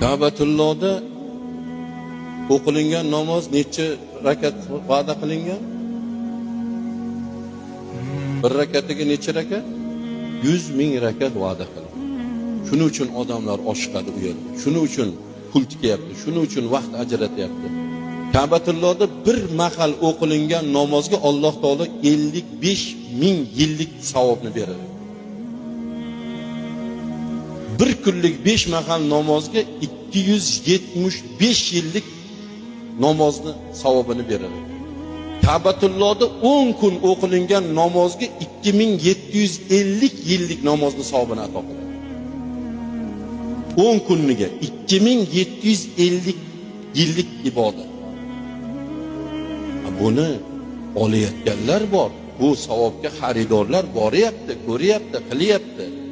Ka'batullohda o'qilingan namoz necha rakat va'da qilingan? Bir rakatiga necha rakat? 100,000 rakat va'da qilingan. Shuning uchun odamlar oshiqadi u yerda. Shuning uchun pul tikyapti, shuning uchun vaqt ajratyapti. Ka'batullohda bir mahal o'qilingan namozga Alloh taolo 55,000 yillik savobni beradi. Bir kunlik 5 mahal namozga 275 yillik namozni savobini beradi. Ka'batullohda 10 kun o'qilingan namozga 2750 yillik namozni savobini ato qiladi. 10 kunniga 2750 yillik ibodat. Buni olayotganlar bor. Bu savobga xaridorlar boryapti, ko'ryapti, qilyapti.